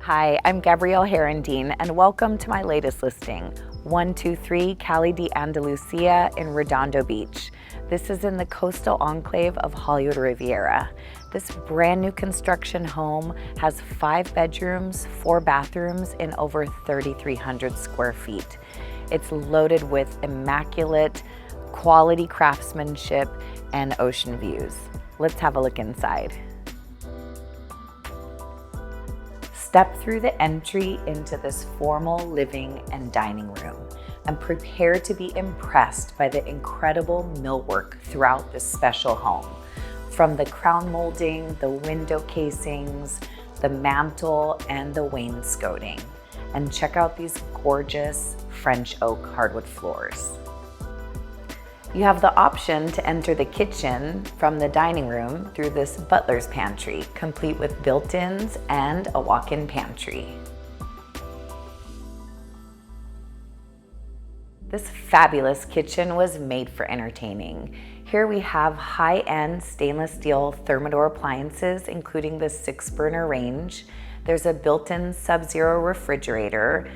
Hi, I'm Gabrielle Herendeen, and welcome to my latest listing, 123 Calle de Andalucia in Redondo Beach. This is in the coastal enclave of Hollywood Rivera. This brand new construction home has 5 bedrooms, 4 bathrooms, and over 3,300 square feet. It's loaded with immaculate, quality craftsmanship and ocean views. Let's have a look inside. Step through the entry into this formal living and dining room and prepare to be impressed by the incredible millwork throughout this special home. From the crown molding, the window casings, the mantle, and the wainscoting. And check out these gorgeous French oak hardwood floors. You have the option to enter the kitchen from the dining room through this butler's pantry, complete with built-ins and a walk-in pantry. This fabulous kitchen was made for entertaining. Here we have high-end stainless steel Thermador appliances, including the 6-burner range. There's a built-in sub-zero refrigerator,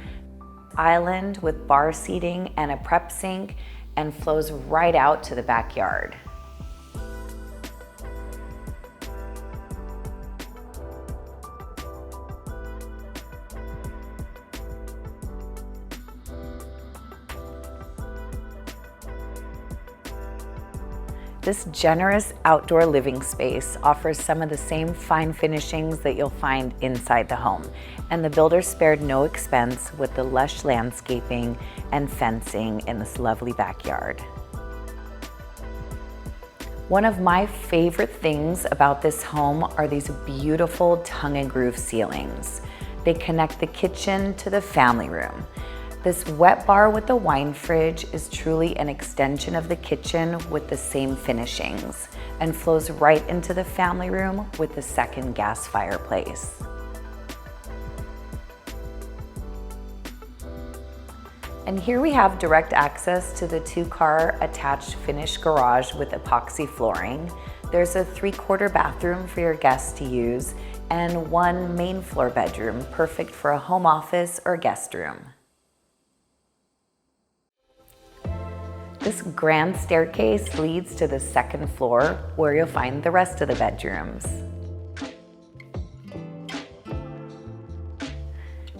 island with bar seating and a prep sink, and flows right out to the backyard. This generous outdoor living space offers some of the same fine finishings that you'll find inside the home, and the builder spared no expense with the lush landscaping and fencing in this lovely backyard. One of my favorite things about this home are these beautiful tongue and groove ceilings. They connect the kitchen to the family room. This wet bar with the wine fridge is truly an extension of the kitchen with the same finishings and flows right into the family room with the second gas fireplace. And here we have direct access to the 2-car attached finished garage with epoxy flooring. There's a 3/4 bathroom for your guests to use and 1 main floor bedroom, perfect for a home office or guest room. This grand staircase leads to the 2nd floor where you'll find the rest of the bedrooms.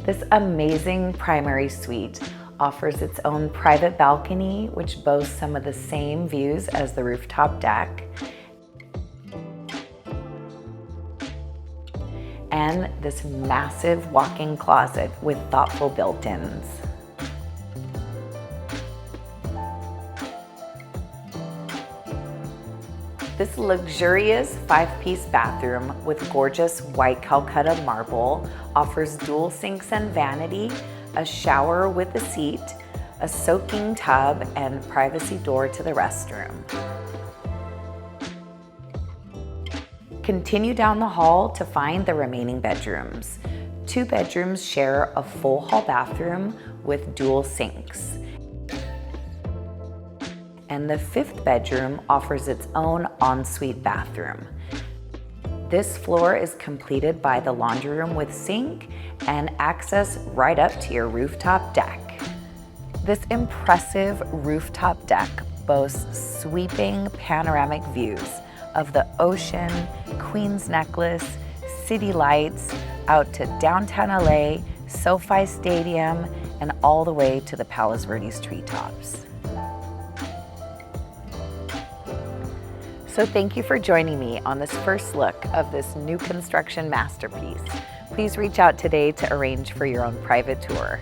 This amazing primary suite offers its own private balcony, which boasts some of the same views as the rooftop deck, and this massive walk-in closet with thoughtful built-ins. This luxurious 5-piece bathroom with gorgeous white Calcutta marble offers dual sinks and vanity, a shower with a seat, a soaking tub, and privacy door to the restroom. Continue down the hall to find the remaining bedrooms. 2 bedrooms share a full hall bathroom with dual sinks. And the 5th bedroom offers its own ensuite bathroom. This floor is completed by the laundry room with sink and access right up to your rooftop deck. This impressive rooftop deck boasts sweeping panoramic views of the ocean, Queen's Necklace, city lights, out to downtown LA, SoFi Stadium, and all the way to the Palos Verdes treetops. So thank you for joining me on this first look of this new construction masterpiece. Please reach out today to arrange for your own private tour.